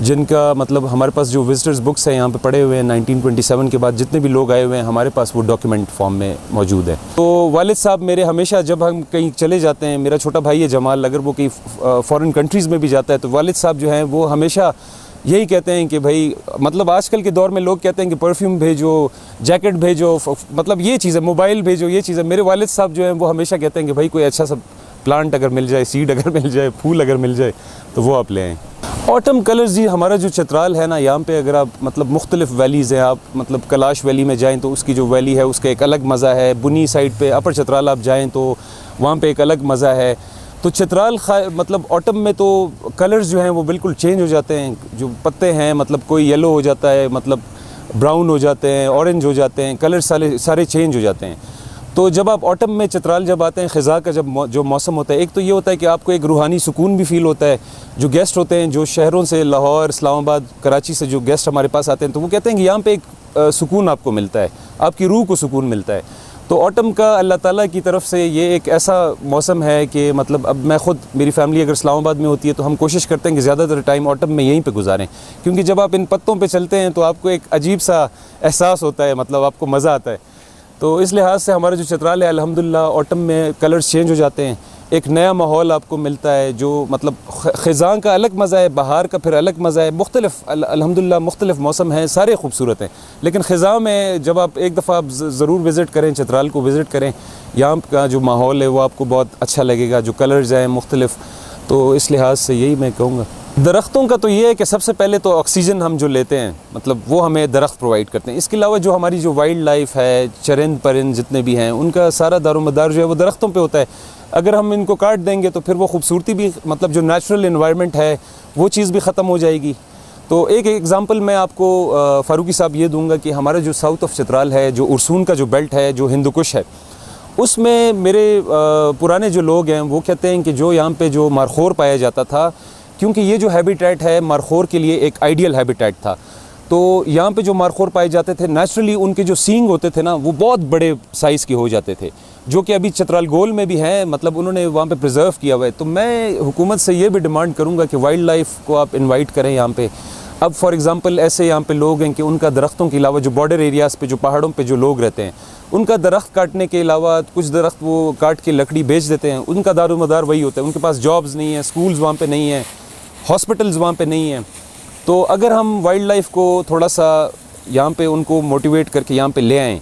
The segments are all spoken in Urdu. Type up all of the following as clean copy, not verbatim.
جن کا مطلب ہمارے پاس جو وزٹرز بکس ہیں یہاں پہ پڑے ہوئے ہیں 1927 کے بعد جتنے بھی لوگ آئے ہوئے ہیں ہمارے پاس وہ ڈاکیومنٹ فارم میں موجود ہے. تو والد صاحب میرے ہمیشہ جب ہم کہیں چلے جاتے ہیں, میرا چھوٹا بھائی ہے جمال, اگر وہ کہیں فارن کنٹریز میں بھی جاتا ہے تو والد صاحب جو ہیں وہ ہمیشہ یہی کہتے ہیں کہ بھائی مطلب آج کل کے دور میں لوگ کہتے ہیں کہ پرفیوم بھیجو, جیکٹ بھیجو, مطلب یہ چیزیں, موبائل بھیجو, یہ چیزیں. میرے والد صاحب جو ہیں وہ ہمیشہ کہتے ہیں کہ بھائی کوئی اچھا سا پلانٹ اگر مل جائے, سیڈ اگر مل جائے, پھول اگر مل جائے تو وہ آپ لے آئیں. آٹم کلرز جی, ہمارا جو چترال ہے نا یہاں پہ اگر آپ مطلب مختلف ویلیز ہیں, آپ مطلب کلاش ویلی میں جائیں تو اس کی جو ویلی ہے اس کا ایک الگ مزہ ہے. بنی سائڈ پہ اپر چترال آپ جائیں تو وہاں پہ ایک الگ مزہ ہے. تو چترال مطلب آٹم میں تو کلرز جو ہیں وہ بالکل چینج ہو جاتے ہیں. جو پتے ہیں مطلب کوئی یلو ہو جاتا ہے, مطلب براؤن ہو جاتے ہیں, اورنج ہو جاتے ہیں, کلر سارے چینج ہو جاتے ہیں. تو جب آپ آٹم میں چترال جب آتے ہیں, خزاں کا جو موسم ہوتا ہے, ایک تو یہ ہوتا ہے کہ آپ کو ایک روحانی سکون بھی فیل ہوتا ہے. جو گیسٹ ہوتے ہیں جو شہروں سے, لاہور, اسلام آباد, کراچی سے جو گیسٹ ہمارے پاس آتے ہیں تو وہ کہتے ہیں کہ یہاں پہ ایک سکون آپ کو ملتا ہے, آپ کی روح کو سکون ملتا ہے. تو آٹم کا اللہ تعالیٰ کی طرف سے یہ ایک ایسا موسم ہے کہ مطلب اب میں خود, میری فیملی اگر اسلام آباد میں ہوتی ہے تو ہم کوشش کرتے ہیں کہ زیادہ تر ٹائم آٹم میں یہیں پہ گزاریں, کیونکہ جب آپ ان پتوں پہ چلتے ہیں تو آپ کو ایک عجیب سا احساس ہوتا ہے, مطلب آپ کو مزہ آتا ہے. تو اس لحاظ سے ہمارا جو چترال ہے الحمدللہ آٹم میں کلرز چینج ہو جاتے ہیں, ایک نیا ماحول آپ کو ملتا ہے. جو مطلب خزاں کا الگ مزہ ہے, بہار کا پھر الگ مزہ ہے, مختلف الحمدللہ مختلف موسم ہیں, سارے خوبصورت ہیں. لیکن خزاں میں جب آپ ایک دفعہ آپ ضرور وزٹ کریں, چترال کو وزٹ کریں, یہاں کا جو ماحول ہے وہ آپ کو بہت اچھا لگے گا. جو کلرز ہیں مختلف, تو اس لحاظ سے یہی میں کہوں گا. درختوں کا تو یہ ہے کہ سب سے پہلے تو آکسیجن ہم جو لیتے ہیں مطلب وہ ہمیں درخت پرووائڈ کرتے ہیں. اس کے علاوہ جو ہماری جو وائلڈ لائف ہے, چرند پرند جتنے بھی ہیں, ان کا سارا دار و مدار جو ہے وہ درختوں پہ ہوتا ہے. اگر ہم ان کو کاٹ دیں گے تو پھر وہ خوبصورتی بھی, مطلب جو نیچرل انوائرمنٹ ہے وہ چیز بھی ختم ہو جائے گی. تو ایک ایگزامپل میں آپ کو فاروقی صاحب یہ دوں گا کہ ہمارا جو ساؤتھ آف چترال ہے, جو ارسون کا جو بیلٹ ہے, جو ہندو کش ہے, اس میں میرے پرانے جو لوگ ہیں وہ کہتے ہیں کہ جو یہاں پہ جو مارخور پایا جاتا تھا, کیونکہ یہ جو ہیبیٹیٹ ہے مارخور کے لیے ایک آئیڈیل ہیبیٹیٹ تھا, تو یہاں پہ جو مارخور پائے جاتے تھے نیچرلی ان کے جو سینگ ہوتے تھے نا وہ بہت بڑے سائز کے ہو جاتے تھے, جو کہ ابھی چترال گول میں بھی ہیں, مطلب انہوں نے وہاں پہ پریزرو کیا ہوا ہے. تو میں حکومت سے یہ بھی ڈیمانڈ کروں گا کہ وائلڈ لائف کو آپ انوائٹ کریں یہاں پہ. اب فار ایگزامپل ایسے یہاں پہ لوگ ہیں کہ ان کا درختوں کے علاوہ جو بارڈر ایریاز پہ, جو پہاڑوں پہ جو لوگ رہتے ہیں, ان کا درخت کاٹنے کے علاوہ کچھ درخت وہ کاٹ کے لکڑی بیچ دیتے ہیں. ان کا دار و مدار وہی ہوتا ہے, ان کے پاس جابز نہیں ہیں, سکولز وہاں پہ نہیں ہیں, ہاسپٹلز وہاں پہ نہیں ہیں. تو اگر ہم وائلڈ لائف کو تھوڑا سا یہاں پہ ان کو موٹیویٹ کر کے یہاں پہ لے آئیں,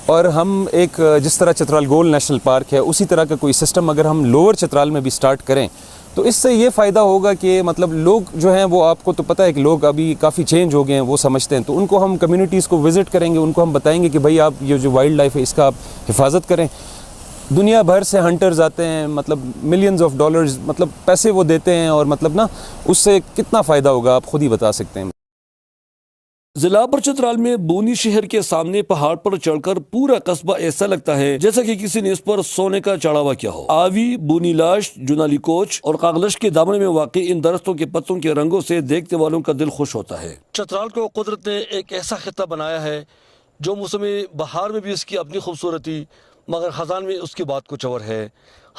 اور ہم ایک جس طرح چترال گول نیشنل پارک ہے اسی طرح کا کوئی سسٹم اگر ہم لوور چترال میں بھی سٹارٹ کریں, تو اس سے یہ فائدہ ہوگا کہ مطلب لوگ جو ہیں وہ, آپ کو تو پتہ ہے کہ لوگ ابھی کافی چینج ہو گئے ہیں, وہ سمجھتے ہیں. تو ان کو ہم کمیونٹیز کو وزٹ کریں گے, ان کو ہم بتائیں گے کہ بھائی آپ یہ جو وائلڈ لائف ہے اس کا آپ حفاظت کریں. دنیا بھر سے ہنٹرز آتے ہیں, مطلب ملینز آف ڈالرز مطلب پیسے وہ دیتے ہیں, اور مطلب نا اس سے کتنا فائدہ ہوگا آپ خود ہی بتا سکتے ہیں. ضلع اپر چترال میں بونی شہر کے سامنے پہاڑ پر چڑھ کر پورا قصبہ ایسا لگتا ہے جیسا کہ کسی نے اس پر سونے کا چڑھاوا کیا ہو. آوی, بونی لاش, جنالی کوچ اور کاغلش کے دامن میں واقع ان درختوں کے پتوں کے رنگوں سے دیکھنے والوں کا دل خوش ہوتا ہے. چترال کو قدرت نے ایک ایسا خطہ بنایا ہے جو موسم بہار میں بھی اس کی اپنی خوبصورتی, مگر خزان میں اس کی بات کچھ اور ہے.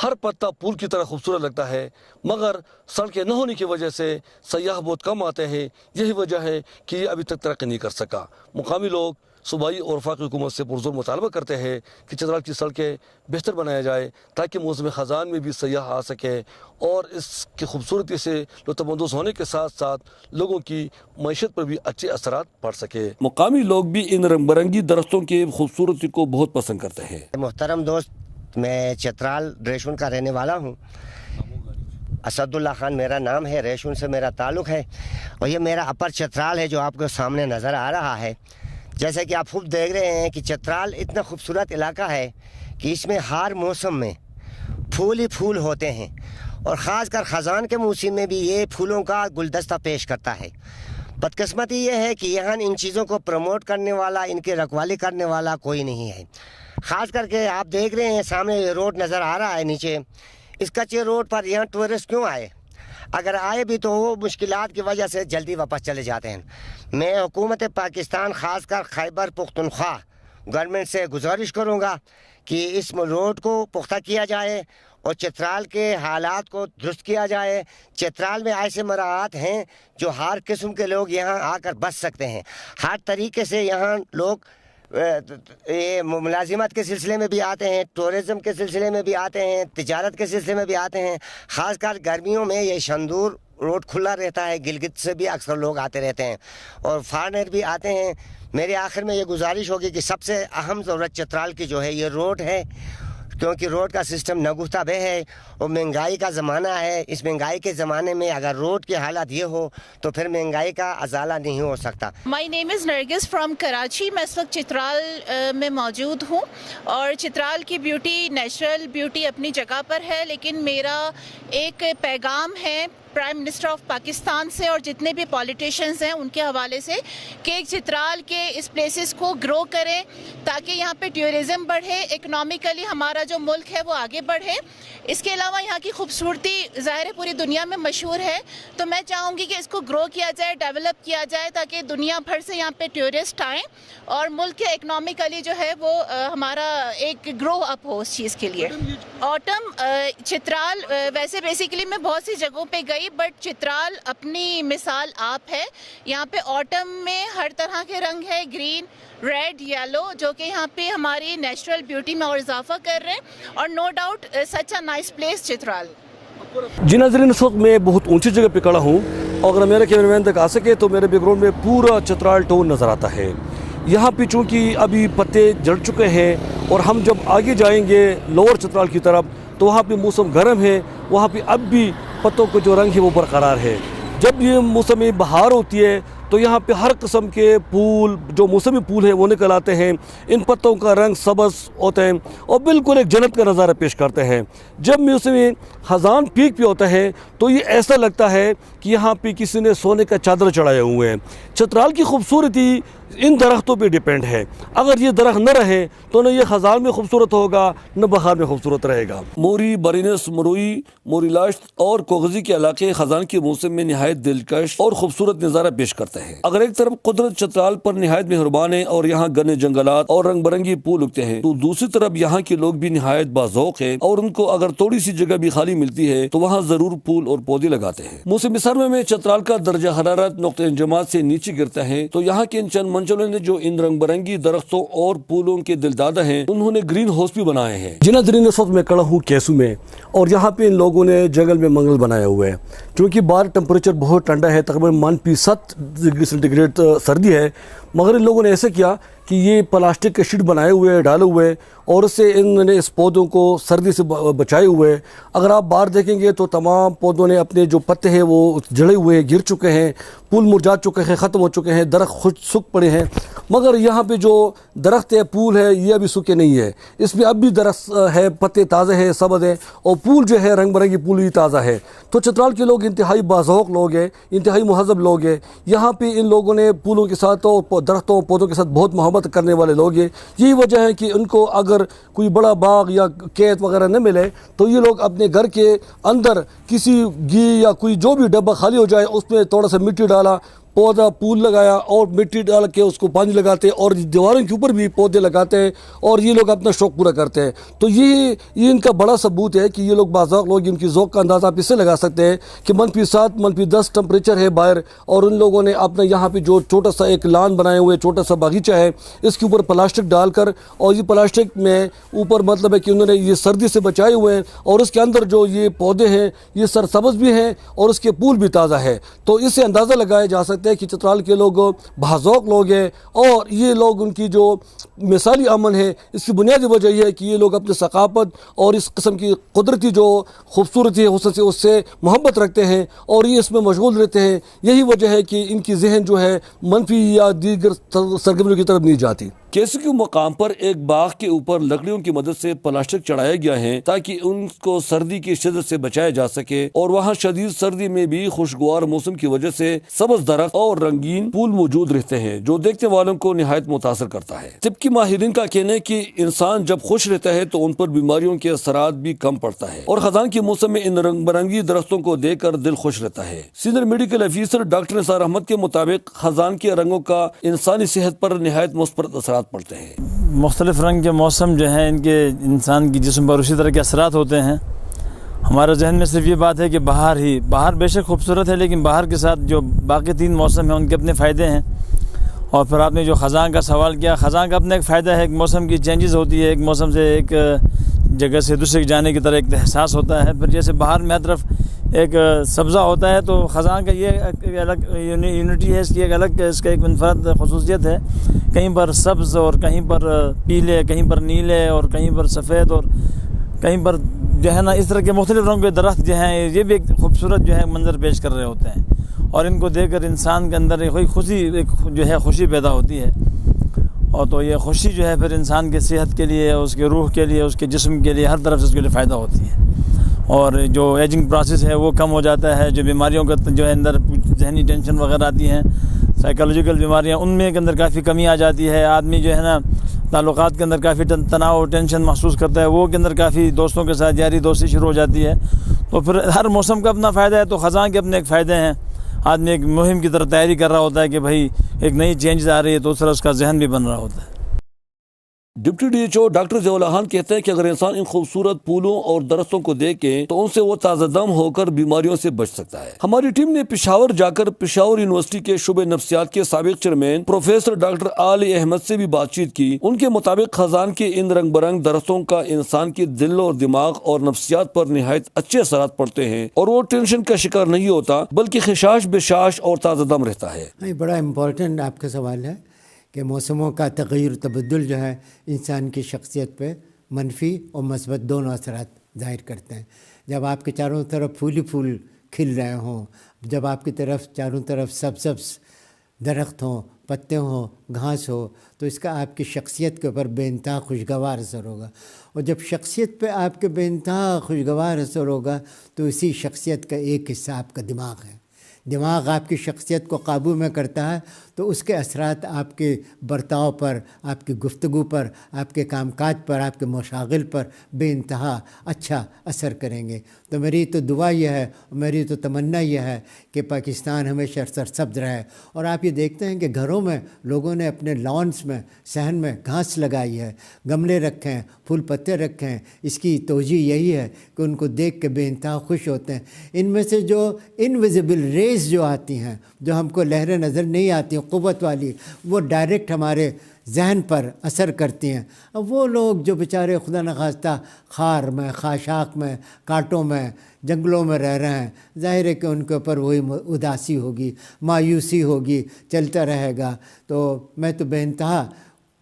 ہر پتہ پھول کی طرح خوبصورت لگتا ہے, مگر سڑکیں نہ ہونے کی وجہ سے سیاح بہت کم آتے ہیں. یہی وجہ ہے کہ یہ ابھی تک ترقی نہیں کر سکا. مقامی لوگ صوبائی اور وفاقی حکومت سے پرزور مطالبہ کرتے ہیں کہ چترال کی سڑکیں بہتر بنایا جائے تاکہ موسم خزان میں بھی سیاح آ سکیں, اور اس کی خوبصورتی سے لطف اندوز ہونے کے ساتھ ساتھ لوگوں کی معیشت پر بھی اچھے اثرات پڑ سکے. مقامی لوگ بھی ان رنگ برنگی درختوں کی خوبصورتی کو بہت پسند کرتے ہیں. محترم دوست, میں چترال ریشون کا رہنے والا ہوں. اسد اللہ خان میرا نام ہے, ریشون سے میرا تعلق ہے, اور یہ میرا اپر چترال ہے جو آپ کو سامنے نظر آ رہا ہے. جیسے کہ آپ خود دیکھ رہے ہیں کہ چترال اتنا خوبصورت علاقہ ہے کہ اس میں ہر موسم میں پھول ہی پھول ہوتے ہیں, اور خاص کر خزان کے موسم میں بھی یہ پھولوں کا گلدستہ پیش کرتا ہے. بدقسمتی یہ ہے کہ یہاں ان چیزوں کو پروموٹ کرنے والا, ان کی رکھوالی کرنے والا کوئی نہیں ہے. خاص کر کے آپ دیکھ رہے ہیں سامنے روڈ نظر آ رہا ہے نیچے, اس کچے روڈ پر یہاں ٹورسٹ کیوں آئے؟ اگر آئے بھی تو وہ مشکلات کی وجہ سے جلدی واپس چلے جاتے ہیں. میں حکومت پاکستان خاص کر خیبر پختونخوا گورنمنٹ سے گزارش کروں گا کہ اس روڈ کو پختہ کیا جائے اور چترال کے حالات کو درست کیا جائے. چترال میں ایسے مراعات ہیں جو ہر قسم کے لوگ یہاں آ کر بس سکتے ہیں. ہر طریقے سے یہاں لوگ ملازمت کے سلسلے میں بھی آتے ہیں, ٹورزم کے سلسلے میں بھی آتے ہیں, تجارت کے سلسلے میں بھی آتے ہیں. خاص کر گرمیوں میں یہ شندور روڈ کھلا رہتا ہے, گلگت سے بھی اکثر لوگ آتے رہتے ہیں اور فارنر بھی آتے ہیں. میرے آخر میں یہ گزارش ہوگی کہ سب سے اہم ضرورت چترال کی جو ہے یہ روڈ ہے, کیونکہ روڈ کا سسٹم نگفتہ بے ہے اور مہنگائی کا زمانہ ہے. اس مہنگائی کے زمانے میں اگر روڈ کے حالات یہ ہو تو پھر مہنگائی کا ازالہ نہیں ہو سکتا. مائی نیم از نرگس فرام کراچی. میں اس وقت چترال میں موجود ہوں اور چترال کی بیوٹی, نیچرل بیوٹی اپنی جگہ پر ہے, لیکن میرا ایک پیغام ہے پرائم منسٹر آف پاکستان سے اور جتنے بھی پولیٹیشنز ہیں ان کے حوالے سے کہ چترال کے اس پلیسز کو گرو کریں تاکہ یہاں پہ ٹورزم بڑھے, اکنامیکلی ہمارا جو ملک ہے وہ آگے بڑھے. اس کے علاوہ یہاں کی خوبصورتی ظاہر ہے پوری دنیا میں مشہور ہے, تو میں چاہوں گی کہ اس کو گرو کیا جائے, ڈیولپ کیا جائے تاکہ دنیا بھر سے یہاں پہ ٹورسٹ آئیں اور ملک کے اکنامیکلی جو ہے وہ ہمارا ایک گرو اپ ہو اس چیز کے لیے. آٹم چترال ویسے بیسیکلی میں بہت سی جگہوں پہ گئی, بٹ چترال اپنی مثال آپ ہے. یہاں پہ آٹم میں ہر طرح کے رنگ ہے, گرین, ریڈ, یلو, جو کہ یہاں پہ ہماری نیچرل بیوٹی میں اور اضافہ کر رہے ہیں. اور no doubt such a nice place Chitral. جی ناظرین, اس وقت میں بہت اونچی جگہ پہ کھڑا ہوں اور اگر میرے کیمرہ مین تک آ سکے تو میرے بیک گراؤنڈ میں پورا چترال ٹاؤن نظر آتا ہے. یہاں پہ چونکہ ابھی پتے جڑ چکے ہیں اور ہم جب آگے جائیں گے لوور چترال کی طرف تو وہاں پہ موسم گرم ہے, وہاں پہ اب بھی پتوں کا جو رنگ ہے وہ برقرار ہے. جب یہ موسم بہار ہوتی ہے تو یہاں پہ ہر قسم کے پھول, جو موسمی پھول ہیں وہ نکل آتے ہیں. ان پتوں کا رنگ سبز ہوتا ہے اور بالکل ایک جنت کا نظارہ پیش کرتے ہیں. جب موسم خزان پیک پہ ہوتا ہے تو یہ ایسا لگتا ہے کہ یہاں پہ کسی نے سونے کا چادر چڑھائے ہوئے ہیں. چترال کی خوبصورتی ان درختوں پہ ڈیپینڈ ہے. اگر یہ درخت نہ رہے تو نہ یہ خزان میں خوبصورت ہوگا نہ بہار میں خوبصورت رہے گا. موری, برینس, مروئی, موری لاشت اور کوغزی کے علاقے خزان کے موسم میں نہایت دلکش اور خوبصورت نظارہ پیش کرتے ہیں. اگر ایک طرف قدرت چترال پر نہایت مہربان ہے اور یہاں گنے جنگلات اور رنگ برنگی پھول اگتے ہیں, تو دوسری طرف یہاں کے لوگ بھی نہایت باذوق ہیں اور ان کو اگر تھوڑی سی جگہ بھی خالی ملتی ہے تو وہاں ضرور پھول اور پودے لگاتے ہیں. موسم سرما میں چترال کا درجہ حرارت نقطہ انجماد سے نیچے گرتا ہے, تو یہاں کے ان چند منچلوں نے جو ان رنگ برنگی درختوں اور پھولوں کے دلدادہ ہیں انہوں نے گرین ہاؤس بھی بنائے ہیں. جی ناظرین, اس وقت میں کھڑا ہوں کیسو میں اور یہاں پہ ان لوگوں نے جنگل میں منگل بنایا ہوا ہے. چونکہ باہر ٹمپریچر بہت ٹھنڈا ہے, تقریباً -7 ڈگری سینٹی سردی ہے, مگر ان لوگوں نے ایسے کیا کہ یہ پلاسٹک کے شیٹ بنائے ہوئے ڈالے ہوئے اور اس سے انہوں نے اس پودوں کو سردی سے بچائے ہوئے. اگر آپ باہر دیکھیں گے تو تمام پودوں نے اپنے جو پتے ہیں وہ جڑے ہوئے گر چکے ہیں, پھول مرجھا چکے ہیں, ختم ہو چکے ہیں, درخت خود سوکھ پڑے ہیں. مگر یہاں پہ جو درخت ہے, پھول ہے, یہ ابھی سوکھے نہیں ہے. اس میں اب بھی درخت ہے, پتے تازے ہیں, سبز ہیں اور پھول جو ہے رنگ برنگی پھول بھی تازہ ہے. تو چترال کے لوگ انتہائی باذوق لوگ ہیں, انتہائی مہذب لوگ ہیں. یہاں پہ ان لوگوں نے پھولوں کے ساتھ اور درختوں پودوں کے ساتھ بہت محبت کرنے والے لوگ ہیں. یہی وجہ ہے کہ ان کو اگر کوئی بڑا باغ یا کھیت وغیرہ نہ ملے تو یہ لوگ اپنے گھر کے اندر کسی گھی یا کوئی جو بھی ڈبہ خالی ہو جائے اس میں تھوڑا سا مٹی ڈالا, پودا پھول لگایا اور مٹی ڈال کے اس کو پانی لگاتے اور دیواروں کے اوپر بھی پودے لگاتے ہیں اور یہ لوگ اپنا شوق پورا کرتے ہیں. تو یہ ان کا بڑا ثبوت ہے کہ یہ لوگ باذوق لوگ, ان کی ذوق کا اندازہ آپ اس سے لگا سکتے ہیں کہ -7 -10 ٹمپریچر ہے باہر اور ان لوگوں نے اپنا یہاں پہ جو چھوٹا سا ایک لان بنائے ہوئے, چھوٹا سا باغیچہ ہے, اس کے اوپر پلاسٹک ڈال کر اور یہ پلاسٹک میں اوپر مطلب ہے کہ انہوں نے یہ سردی سے بچائے ہوئے ہیں اور اس کے اندر جو یہ پودے ہیں یہ سرسبز بھی ہیں اور اس کے پھول بھی تازہ ہے. تو اس سے اندازہ لگایا جا سکتا ہے کہ چترال کے لوگ باذوق لوگ ہیں اور یہ لوگ ان کی جو مثالی امن ہے اس کی بنیادی وجہ یہ ہے کہ یہ لوگ اپنے ثقافت اور اس قسم کی قدرتی جو خوبصورتی ہے حسن سے اس سے محبت رکھتے ہیں اور یہ اس میں مشغول رہتے ہیں. یہی وجہ ہے کہ ان کی ذہن جو ہے منفی یا دیگر سرگرمیوں کی طرف نہیں جاتی. کیسو کے مقام پر ایک باغ کے اوپر لکڑیوں کی مدد سے پلاسٹک چڑھایا گیا ہے تاکہ ان کو سردی کی شدت سے بچایا جا سکے اور وہاں شدید سردی میں بھی خوشگوار موسم کی وجہ سے سبز درخت اور رنگین پھول موجود رہتے ہیں جو دیکھنے والوں کو نہایت متاثر کرتا ہے. طبی ماہرین کا کہنا ہے کہ انسان جب خوش رہتا ہے تو ان پر بیماریوں کے اثرات بھی کم پڑتا ہے اور خزان کے موسم میں ان رنگ برنگی درختوں کو دیکھ کر دل خوش رہتا ہے. سینئر میڈیکل افیسر ڈاکٹر نثار احمد کے مطابق خزان کے رنگوں کا انسانی صحت پر نہایت مثبت اثرات پڑتے ہیں. مختلف رنگ کے موسم جو ہیں ان کے انسان کی جسم پر اسی طرح کے اثرات ہوتے ہیں. ہمارے ذہن میں صرف یہ بات ہے کہ بہار بے شک خوبصورت ہے، لیکن بہار کے ساتھ جو باقی 3 موسم ہیں ان کے اپنے فائدے ہیں. اور پھر آپ نے جو خزاں کا سوال کیا، خزاں کا اپنا ایک فائدہ ہے. ایک موسم کی چینجز ہوتی ہے، ایک موسم سے ایک جگہ سے دوسرے جانے کی طرح ایک احساس ہوتا ہے. پھر جیسے بہار میں ہر طرف ایک سبزہ ہوتا ہے، تو خزاں کا یہ ایک الگ یونٹی ہے، اس کی ایک الگ اس کا ایک منفرد خصوصیت ہے. کہیں پر سبز اور کہیں پر پیلے، کہیں پر نیلے اور کہیں پر سفید اور کہیں پر جو ہے نا اس طرح کے مختلف رنگ کے درخت جو ہیں یہ بھی ایک خوبصورت جو ہے منظر پیش کر رہے ہوتے ہیں. اور ان کو دیکھ کر انسان کے اندر ایک خوشی پیدا ہوتی ہے. اور تو یہ خوشی جو ہے پھر انسان کی صحت کے لیے، اس کے روح کے لیے، اس کے جسم کے لیے، ہر طرف سے اس کے لیے فائدہ ہوتی ہے. اور جو ایجنگ پروسیس ہے وہ کم ہو جاتا ہے. جو بیماریوں کا جو ہے اندر ذہنی ٹینشن وغیرہ آتی ہیں، سائیکالوجیکل بیماریاں، ان میں کے اندر کافی کمی آ جاتی ہے. آدمی جو ہے نا تعلقات کے اندر کافی تناؤ اور ٹینشن محسوس کرتا ہے، وہ کے اندر کافی دوستوں کے ساتھ یاری دوستی شروع ہو جاتی ہے. تو پھر ہر موسم کا اپنا فائدہ ہے. تو خزاں کے اپنے ایک فائدے ہیں. آدمی ایک مہم کی طرف تیاری کر رہا ہوتا ہے کہ بھائی ایک نئی چینج آ رہی ہے، تو اس طرح اس کا ذہن بھی بن رہا ہوتا ہے. Deputy D H O doctor Zia ur-Rahman کہتے ہیں کہ اگر انسان ان خوبصورت پھولوں اور درختوں کو دیکھے تو ان سے وہ تازہ دم ہو کر بیماریوں سے بچ سکتا ہے. ہماری ٹیم نے پشاور جا کر پشاور یونیورسٹی کے شعبہ نفسیات کے سابق چیئرمین پروفیسر ڈاکٹر علی احمد سے بھی بات چیت کی. ان کے مطابق خزان کے ان رنگ برنگ درختوں کا انسان کے دل اور دماغ اور نفسیات پر نہایت اچھے اثرات پڑتے ہیں، اور وہ ٹینشن کا شکار نہیں ہوتا بلکہ خشاش بشاش اور تازہ دم رہتا ہے. بڑا امپورٹنٹ آپ کا سوال ہے کہ موسموں کا تغیر تبدل جو ہے انسان کی شخصیت پہ منفی اور مثبت دونوں اثرات ظاہر کرتے ہیں. جب آپ کے چاروں طرف پھول ہی پھول کھل رہے ہوں، جب آپ کی طرف چاروں طرف سبز درخت ہوں، پتے ہوں، گھاس ہو، تو اس کا آپ کی شخصیت کے اوپر بے انتہا خوشگوار اثر ہوگا. اور جب شخصیت پہ آپ کے بے انتہا خوشگوار اثر ہوگا تو اسی شخصیت کا ایک حصہ آپ کا دماغ ہے. دماغ آپ کی شخصیت کو قابو میں کرتا ہے، تو اس کے اثرات آپ کے برتاؤ پر، آپ کی گفتگو پر، آپ کے کام کاج پر، آپ کے مشاغل پر بے انتہا اچھا اثر کریں گے. تو میری تو دعا یہ ہے، میری تو تمنا یہ ہے کہ پاکستان ہمیشہ سرسبز رہے. اور آپ یہ دیکھتے ہیں کہ گھروں میں لوگوں نے اپنے لانس میں، صحن میں گھاس لگائی ہے، گملے رکھے ہیں، پھول پتے رکھے ہیں. اس کی توجہ یہی ہے کہ ان کو دیکھ کے بے انتہا خوش ہوتے ہیں. ان میں سے جو انویزیبل ریز جو آتی ہیں، جو ہم کو لہریں نظر نہیں آتی قوت والی، وہ ڈائریکٹ ہمارے ذہن پر اثر کرتی ہیں. اب وہ لوگ جو بیچارے خدا نخواستہ خار میں، خاشاک میں، کانٹوں میں، جنگلوں میں رہ رہے ہیں، ظاہر ہے کہ ان کے اوپر وہی اداسی ہوگی، مایوسی ہوگی، چلتا رہے گا. تو میں تو بے انتہا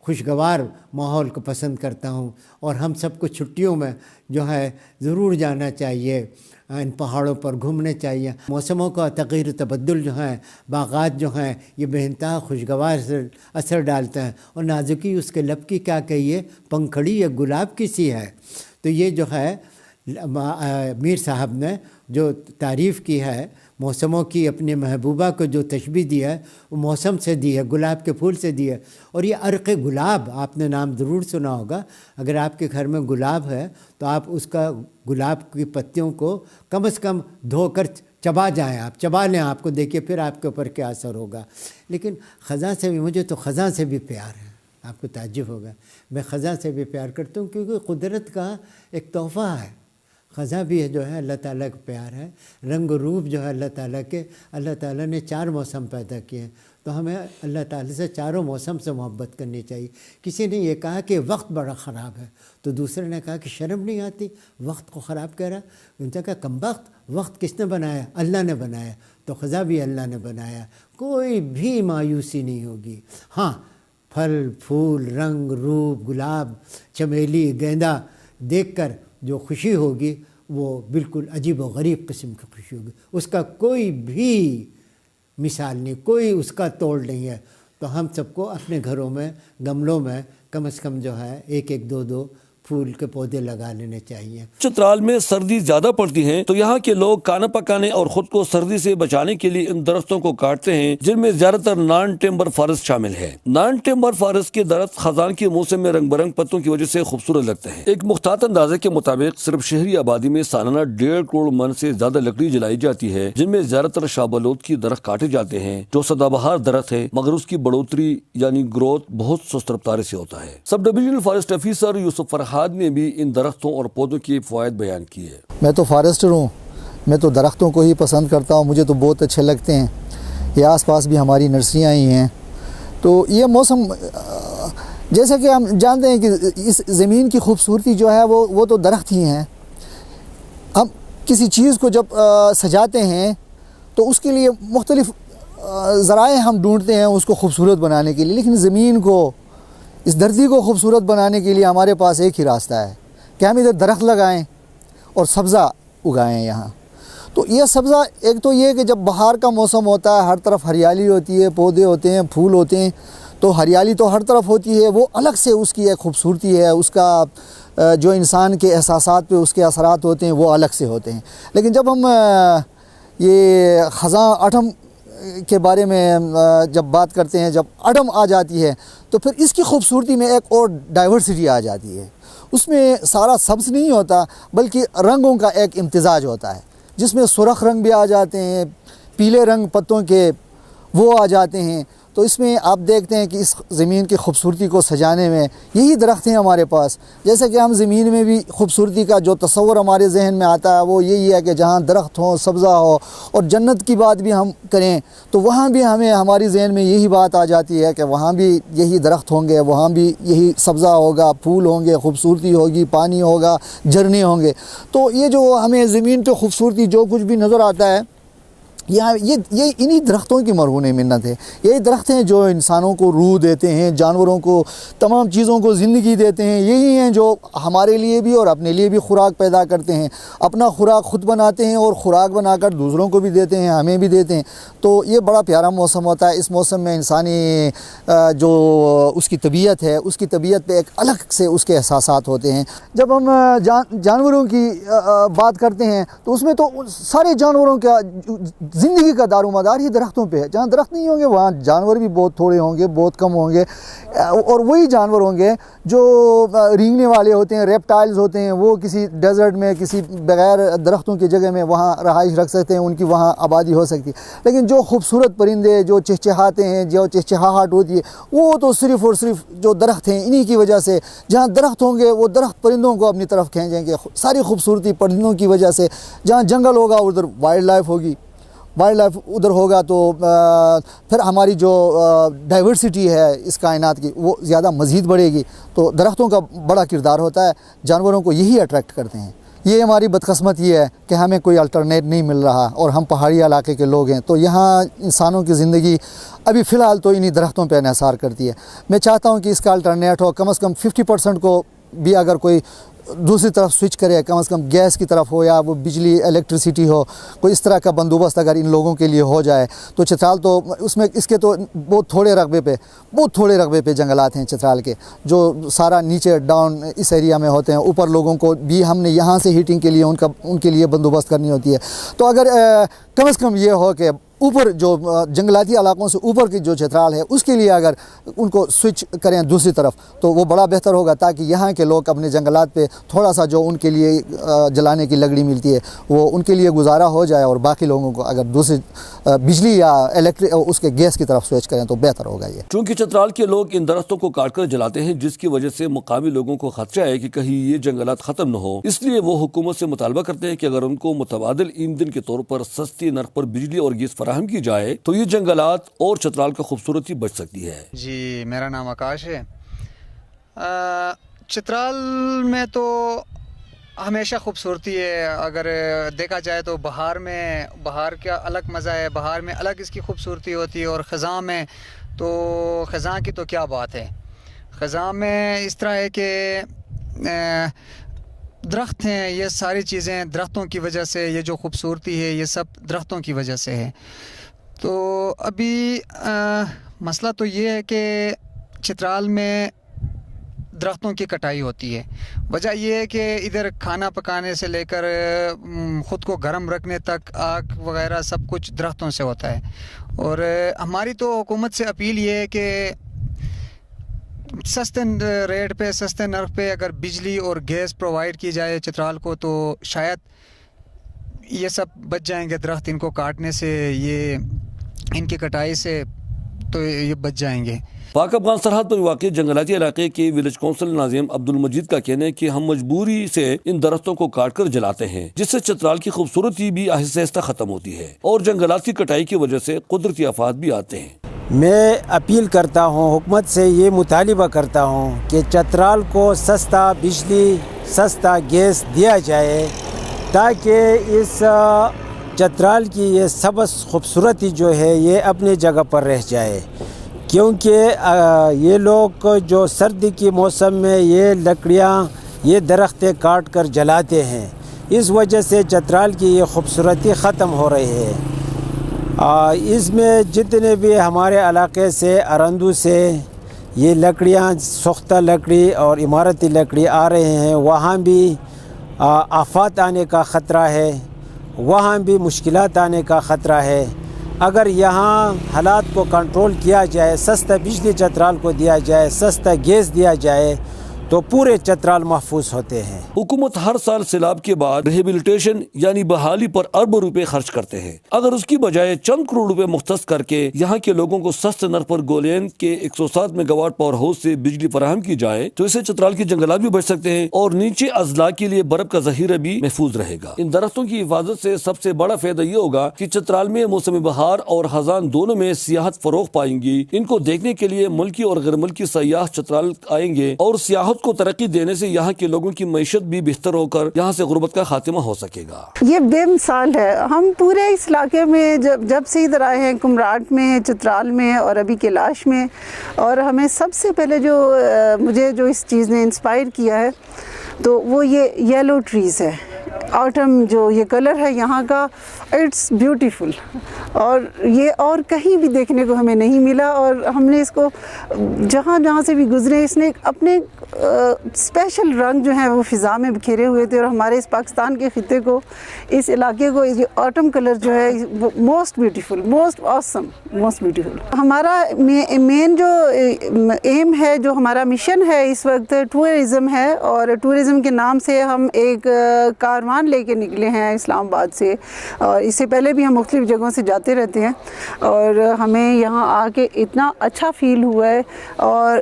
خوشگوار ماحول کو پسند کرتا ہوں. اور ہم سب کو چھٹیوں میں جو ہے ضرور جانا چاہیے، ان پہاڑوں پر گھومنے چاہیے. موسموں کا تغیر تبدل جو ہیں، باغات جو ہیں، یہ بے انتہا خوشگوار اثر ڈالتے ہیں. اور نازکی اس کے لب کی کیا کہیے، پنکھڑی یا گلاب کی سی ہے. تو یہ جو ہے میر صاحب نے جو تعریف کی ہے موسموں کی، اپنی محبوبہ کو جو تشبیہ دی ہے وہ موسم سے دی ہے، گلاب کے پھول سے دی ہے. اور یہ عرق گلاب آپ نے نام ضرور سنا ہوگا. اگر آپ کے گھر میں گلاب ہے تو آپ اس کا گلاب کی پتیوں کو کم از کم دھو کر چبا جائیں، آپ چبا لیں، آپ کو دیکھیے پھر آپ کے اوپر کیا اثر ہوگا. لیکن خزاں سے بھی، مجھے تو خزاں سے بھی پیار ہے. آپ کو تعجب ہوگا، میں خزاں سے بھی پیار کرتا ہوں کیونکہ قدرت کا ایک تحفہ ہے. خزاں بھی جو ہے اللہ تعالیٰ کا پیار ہے. رنگ و روپ جو ہے اللہ تعالیٰ کے، اللہ تعالیٰ نے 4 موسم پیدا کیے ہیں. تو ہمیں اللہ تعالیٰ سے چاروں موسم سے محبت کرنی چاہیے. کسی نے یہ کہا کہ وقت بڑا خراب ہے، تو دوسرے نے کہا کہ شرم نہیں آتی وقت کو خراب کہہ رہا. ان نے کہا کمبخت، وقت کس نے بنایا؟ اللہ نے بنایا. تو خزاں بھی اللہ نے بنایا. کوئی بھی مایوسی نہیں ہوگی. ہاں، پھل پھول، رنگ روپ، گلاب، چمیلی، گیندا دیکھ کر جو خوشی ہوگی وہ بالکل عجیب و غریب قسم کی خوشی ہوگی. اس کا کوئی بھی مثال نہیں، کوئی اس کا توڑ نہیں ہے. تو ہم سب کو اپنے گھروں میں، گملوں میں کم از کم جو ہے 1-1 2-2 پھول کے پودے لگا لینے چاہیے۔ چترال میں سردی زیادہ پڑتی ہے تو یہاں کے لوگ کھانا پکانے اور خود کو سردی سے بچانے کے لیے ان درختوں کو کاٹتے ہیں، جن میں زیادہ تر نان ٹمبر فارسٹ شامل ہے۔ نان ٹمبر فارسٹ کے درخت خزاں کے موسم میں رنگ برنگ پتوں کی وجہ سے خوبصورت لگتے ہیں۔ ایک مختلط اندازے کے مطابق صرف شہری آبادی میں سالانہ 1.5 کروڑ من سے زیادہ لکڑی جلائی جاتی ہے، جن میں زیادہ تر شابلوت کی درخت کاٹے جاتے ہیں جو سدا بہار درخت ہے، مگر اس کی بڑھوتری یعنی گروتھ بہت سست رفتار سے ہوتا ہے۔ سب ڈویژنل فارسٹ آفیسر یوسف فرحاد نے بھی ان درختوں اور پودوں کے فوائد بیان کیے۔ میں تو فارسٹر ہوں، میں تو درختوں کو ہی پسند کرتا ہوں، مجھے تو بہت اچھے لگتے ہیں۔ یہ آس پاس بھی ہماری نرسریاں ہی ہیں، تو یہ موسم جیسا کہ ہم جانتے ہیں کہ اس زمین کی خوبصورتی جو ہے وہ تو درخت ہی ہیں۔ ہم کسی چیز کو جب سجاتے ہیں تو اس کے لیے مختلف ذرائع ہم ڈھونڈتے ہیں اس کو خوبصورت بنانے کے لیے، لیکن زمین کو، اس دھرتی کو خوبصورت بنانے کے لیے ہمارے پاس ایک ہی راستہ ہے کہ ہم ادھر درخت لگائیں اور سبزہ اگائیں یہاں۔ تو یہ سبزہ ایک تو یہ کہ جب بہار کا موسم ہوتا ہے، ہر طرف ہریالی ہوتی ہے، پودے ہوتے ہیں، پھول ہوتے ہیں، تو ہریالی تو ہر طرف ہوتی ہے، وہ الگ سے اس کی ایک خوبصورتی ہے، اس کا جو انسان کے احساسات پہ اس کے اثرات ہوتے ہیں وہ الگ سے ہوتے ہیں۔ لیکن جب ہم یہ خزاں آٹم کے بارے میں جب بات کرتے ہیں، جب آٹم آ جاتی ہے تو پھر اس کی خوبصورتی میں ایک اور ڈائیورسٹی آ جاتی ہے۔ اس میں سارا سبز نہیں ہوتا بلکہ رنگوں کا ایک امتزاج ہوتا ہے، جس میں سرخ رنگ بھی آ جاتے ہیں، پیلے رنگ پتوں کے وہ آ جاتے ہیں۔ تو اس میں آپ دیکھتے ہیں کہ اس زمین کی خوبصورتی کو سجانے میں یہی درخت ہیں ہمارے پاس۔ جیسے کہ ہم زمین میں بھی خوبصورتی کا جو تصور ہمارے ذہن میں آتا ہے وہ یہی ہے کہ جہاں درخت ہو، سبزہ ہو، اور جنت کی بات بھی ہم کریں تو وہاں بھی ہمیں ہماری ذہن میں یہی بات آ جاتی ہے کہ وہاں بھی یہی درخت ہوں گے، وہاں بھی یہی سبزہ ہوگا، پھول ہوں گے، خوبصورتی ہوگی، پانی ہوگا، جھرنے ہوں گے۔ تو یہ جو ہمیں زمین پہ خوبصورتی جو کچھ بھی نظر آتا ہے یہ انہی درختوں کی مرہون منت ہے۔ یہی درخت ہیں جو انسانوں کو روح دیتے ہیں، جانوروں کو، تمام چیزوں کو زندگی دیتے ہیں۔ یہی ہیں جو ہمارے لیے بھی اور اپنے لیے بھی خوراک پیدا کرتے ہیں، اپنا خوراک خود بناتے ہیں اور خوراک بنا کر دوسروں کو بھی دیتے ہیں، ہمیں بھی دیتے ہیں۔ تو یہ بڑا پیارا موسم ہوتا ہے۔ اس موسم میں انسانی جو اس کی طبیعت ہے، اس کی طبیعت پہ ایک الگ سے اس کے احساسات ہوتے ہیں۔ جب ہم جانوروں کی بات کرتے ہیں تو اس میں تو سارے جانوروں کا زندگی کا دار و مدار ہی درختوں پہ ہے۔ جہاں درخت نہیں ہوں گے وہاں جانور بھی بہت تھوڑے ہوں گے، بہت کم ہوں گے، اور وہی جانور ہوں گے جو رینگنے والے ہوتے ہیں، ریپٹائلز ہوتے ہیں، وہ کسی ڈیزرٹ میں، کسی بغیر درختوں کی جگہ میں وہاں رہائش رکھ سکتے ہیں، ان کی وہاں آبادی ہو سکتی ہے۔ لیکن جو خوبصورت پرندے جو چہچہاتے ہیں، جو چہچہاہٹ ہوتی ہے، وہ تو صرف اور صرف جو درخت ہیں انہی کی وجہ سے، جہاں درخت ہوں گے وہ درخت پرندوں کو اپنی طرف کھینچیں گے۔ ساری خوبصورتی پرندوں کی وجہ سے۔ جہاں جنگل ہوگا ادھر وائلڈ لائف ہوگی، وائلڈ لائف ادھر ہوگا تو پھر ہماری جو ڈائیورسٹی ہے اس کائنات کی وہ زیادہ مزید بڑھے گی۔ تو درختوں کا بڑا کردار ہوتا ہے، جانوروں کو یہی اٹریکٹ کرتے ہیں۔ یہ ہماری بدقسمتی ہے کہ ہمیں کوئی الٹرنیٹ نہیں مل رہا اور ہم پہاڑی علاقے کے لوگ ہیں، تو یہاں انسانوں کی زندگی ابھی فی الحال تو انہی درختوں پہ انحصار کرتی ہے۔ میں چاہتا ہوں کہ اس کا الٹرنیٹ ہو، کم از کم 50% کو بھی اگر کوئی دوسری طرف سوئچ کرے، کم از کم گیس کی طرف ہو یا وہ بجلی الیکٹریسٹی ہو، کوئی اس طرح کا بندوبست اگر ان لوگوں کے لیے ہو جائے تو چترال تو اس میں اس کے تو بہت تھوڑے رقبے پہ جنگلات ہیں چترال کے، جو سارا نیچے ڈاؤن اس ایریا میں ہوتے ہیں۔ اوپر لوگوں کو بھی ہم نے یہاں سے ہیٹنگ کے لیے ان کے لیے بندوبست کرنی ہوتی ہے۔ تو اگر کم از کم یہ ہو کہ اوپر جو جنگلاتی علاقوں سے اوپر کی جو چترال ہے اس کے لیے اگر ان کو سوئچ کریں دوسری طرف تو وہ بڑا بہتر ہوگا، تاکہ یہاں کے لوگ اپنے جنگلات پہ تھوڑا سا جو ان کے لیے جلانے کی لکڑی ملتی ہے وہ ان کے لیے گزارا ہو جائے، اور باقی لوگوں کو اگر دوسری بجلی یا اس کے گیس کی طرف سوئچ کریں تو بہتر ہوگا۔ یہ چونکہ چترال کے لوگ ان درختوں کو کاٹ کر جلاتے ہیں، جس کی وجہ سے مقامی لوگوں کو خدشہ ہے کہ کہیں یہ جنگلات ختم نہ ہو، اس لیے وہ حکومت سے مطالبہ کرتے ہیں کہ اگر ان کو متبادل ایندھن کے طور پر سستی نرخ پر بجلی اور گیس فراہم کی جائے تو یہ جنگلات اور چترال کا خوبصورتی بچ سکتی ہے۔ جی، میرا نام آکاش ہے۔ چترال میں تو ہمیشہ خوبصورتی ہے، اگر دیکھا جائے تو بہار کا الگ مزہ ہے، بہار میں الگ اس کی خوبصورتی ہوتی ہے، اور خزاں میں تو خزاں کی تو کیا بات ہے۔ خزاں میں اس طرح ہے کہ درخت ہیں، یہ ساری چیزیں درختوں کی وجہ سے، یہ جو خوبصورتی ہے یہ سب درختوں کی وجہ سے ہے۔ تو ابھی مسئلہ تو یہ ہے کہ چترال میں درختوں کی کٹائی ہوتی ہے. وجہ یہ ہے کہ ادھر کھانا پکانے سے لے کر خود کو گرم رکھنے تک آگ وغیرہ سب کچھ درختوں سے ہوتا ہے. اور ہماری تو حکومت سے اپیل یہ ہے کہ سستے ریٹ پہ سستے نرخ پہ اگر بجلی اور گیس پرووائڈ کی جائے چترال کو تو شاید یہ سب بچ جائیں گے. درخت ان کو کاٹنے سے, یہ ان کی کٹائی سے تو یہ بچ جائیں گے. پاک افغان سرحد پر واقع جنگلاتی علاقے کے ولیج کونسل ناظم عبد المجید کا کہنا ہے کہ ہم مجبوری سے ان درختوں کو کاٹ کر جلاتے ہیں, جس سے چترال کی خوبصورتی بھی آہستہ آہستہ ختم ہوتی ہے اور جنگلات کی کٹائی کی وجہ سے قدرتی آفات بھی آتے ہیں. میں اپیل کرتا ہوں, حکومت سے یہ مطالبہ کرتا ہوں کہ چترال کو سستا بجلی, سستا گیس دیا جائے تاکہ اس چترال کی یہ سبز خوبصورتی جو ہے یہ اپنے جگہ پر رہ جائے. کیونکہ یہ لوگ جو سردی کے موسم میں یہ لکڑیاں, یہ درختیں کاٹ کر جلاتے ہیں, اس وجہ سے چترال کی یہ خوبصورتی ختم ہو رہی ہے. اس میں جتنے بھی ہمارے علاقے سے ارندو سے یہ لکڑیاں, سختہ لکڑی اور عمارتی لکڑی آ رہے ہیں, وہاں بھی آفات آنے کا خطرہ ہے, وہاں بھی مشکلات آنے کا خطرہ ہے. اگر یہاں حالات کو کنٹرول کیا جائے, سستا بجلی چترال کو دیا جائے, سستا گیس دیا جائے تو پورے چترال محفوظ ہوتے ہیں. حکومت ہر سال سیلاب کے بعد ریہیبلیٹیشن یعنی بحالی پر اربوں روپے خرچ کرتے ہیں. اگر اس کی بجائے چند کروڑ روپے مختص کر کے یہاں کے لوگوں کو سستے نرخ پر گولین کے 107 میگا واٹ پاور ہاؤس سے بجلی فراہم کی جائے تو اسے چترال کے جنگلات بھی بچ سکتے ہیں اور نیچے اضلاع کے لیے برف کا ذخیرہ بھی محفوظ رہے گا. ان درختوں کی حفاظت سے سب سے بڑا فائدہ یہ ہوگا کہ چترال میں موسم بہار اور خزان دونوں میں سیاحت فروغ پائیں گی. ان کو دیکھنے کے لیے ملکی اور غیر ملکی سیاح چترال آئیں گے اور سیاحت کو ترقی دینے سے یہاں کے لوگوں کی معیشت بھی بہتر ہو کر یہاں سے غربت کا خاتمہ ہو سکے گا. یہ بے مثال ہے. ہم پورے اس علاقے میں جب سے ادھر آئے ہیں, کمراٹ میں, چترال میں اور ابھی کیلاش میں, اور ہمیں سب سے پہلے مجھے جو اس چیز نے انسپائر کیا ہے تو وہ یہ یلو ٹریز ہے. آٹم جو یہ کلر ہے یہاں کا, اٹس بیوٹیفل, اور یہ اور کہیں بھی دیکھنے کو ہمیں نہیں ملا. اور ہم نے اس کو جہاں جہاں سے بھی گزرے, اس نے اپنے اسپیشل رنگ جو ہیں وہ فضا میں بکھیرے ہوئے تھے. اور ہمارے اس پاکستان کے خطے کو, اس علاقے کو یہ آٹم کلر جو ہے موسٹ بیوٹیفل, موسٹ آسم, موسٹ بیوٹیفل. ہمارا مین جو ایم ہے, جو ہمارا مشن ہے اس وقت, ٹورزم ہے. اور ٹورزم کے نام سے ہم ایک کاروان لے کے نکلے ہیں اسلام آباد سے, اور اس سے پہلے بھی ہم مختلف جگہوں سے جاتے رہتے ہیں. اور ہمیں یہاں آ کے اتنا اچھا فیل ہوا ہے اور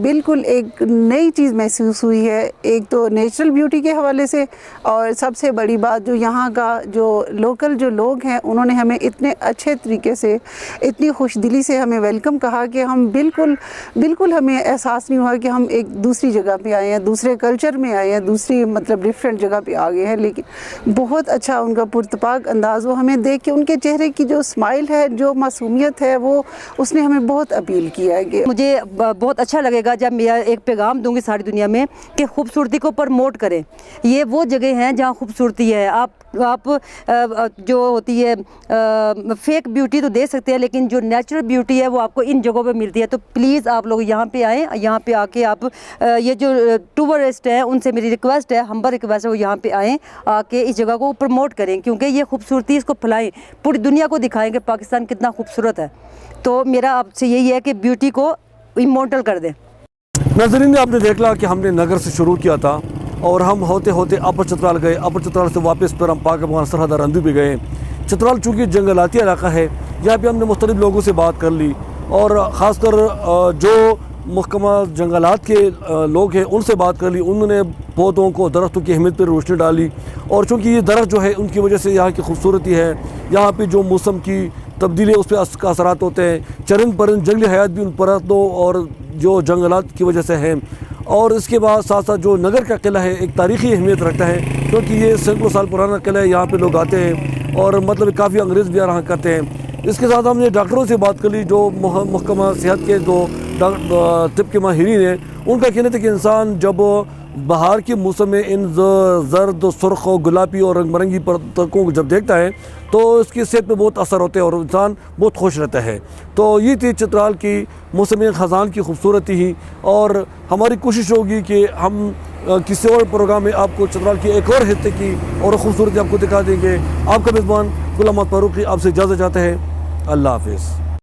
بالکل ایک نئی چیز محسوس ہوئی ہے. ایک تو نیچرل بیوٹی کے حوالے سے, اور سب سے بڑی بات جو یہاں کا جو لوکل جو لوگ ہیں انہوں نے ہمیں اتنے اچھے طریقے سے, اتنی خوش دلی سے ہمیں ویلکم کہا کہ ہم بالکل ہمیں احساس نہیں ہوا کہ ہم ایک دوسری جگہ پہ آئے ہیں, دوسرے کلچر میں آئے ہیں, دوسری مطلب ڈفرینٹ جگہ پہ آ گئے ہیں. لیکن بہت اچھا ان کا پرتپاک انداز, وہ ہمیں دیکھ کے ان کے چہرے کی جو اسمائل ہے, جو معصومیت ہے, وہ اس نے ہمیں بہت اپیل کیا ہے. کہ مجھے بہت اچھا لگے گا جب میں ایک پیغام دوں گی ساری دنیا میں کہ خوبصورتی کو پروموٹ کریں. یہ وہ جگہ ہیں جہاں خوبصورتی ہے. آپ جو ہوتی ہے فیک بیوٹی تو دے سکتے ہیں, لیکن جو نیچرل بیوٹی ہے وہ آپ کو ان جگہوں پہ ملتی ہے. تو پلیز آپ لوگ یہاں پہ آئیں, یہاں پہ آ کے آپ یہ جو ٹورسٹ ہیں ان سے میری ریکویسٹ ہے, ہمبل ریکویسٹ ہے, وہ یہاں پہ آئیں, آ کے اس جگہ کو پروموٹ کریں, کیونکہ یہ خوبصورتی اس کو پھیلائیں, پوری دنیا کو دکھائیں کہ پاکستان کتنا خوبصورت ہے. تو میرا آپ سے یہی ہے کہ بیوٹی کو امورٹل کر دیں. ناظرین, آپ نے دیکھا کہ ہم نے نگر سے شروع کیا تھا اور ہم ہوتے ہوتے اپر چترال گئے. اپر چترال سے واپس پھر ہم پاک افغان سرحد ارندو پہ گئے. چترال چونکہ جنگلاتی علاقہ ہے, یہاں پہ ہم نے مختلف لوگوں سے بات کر لی, اور خاص کر جو محکمہ جنگلات کے لوگ ہیں ان سے بات کر لی. انہوں نے پودوں کو, درختوں کی اہمیت پر روشنی ڈالی, اور چونکہ یہ درخت جو ہے ان کی وجہ سے یہاں کی خوبصورتی ہے, یہاں پہ جو موسم کی تبدیلی اس پہ اثرات ہوتے ہیں, چرند پرند جنگلی حیات بھی ان پرندوں اور جو جنگلات کی وجہ سے ہیں. اور اس کے بعد ساتھ ساتھ جو نگر کا قلعہ ہے ایک تاریخی اہمیت رکھتا ہے, کیونکہ یہ سینکڑوں سال پرانا قلعہ ہے. یہاں پہ لوگ آتے ہیں اور مطلب کافی انگریز بھی یہاں کرتے ہیں. اس کے ساتھ ہم نے ڈاکٹروں سے بات کر لی جو محکمہ صحت کے جو طب کے ماہرین ہیں. ان کا کہنا تھا کہ انسان جب بہار کے موسم میں ان زرد و سرخ و گلابی اور رنگ برنگی پتوں کو جب دیکھتا ہے تو اس کی صحت پہ بہت اثر ہوتا ہے اور انسان بہت خوش رہتا ہے. تو یہ تھی چترال کی موسم خزان کی خوبصورتی ہی, اور ہماری کوشش ہوگی کہ ہم کسی اور پروگرام میں آپ کو چترال کی ایک اور حصے کی اور خوبصورتی آپ کو دکھا دیں گے. آپ کا میزبان غلام محمد فاروقی آپ سے اجازت چاہتے ہیں. اللہ حافظ.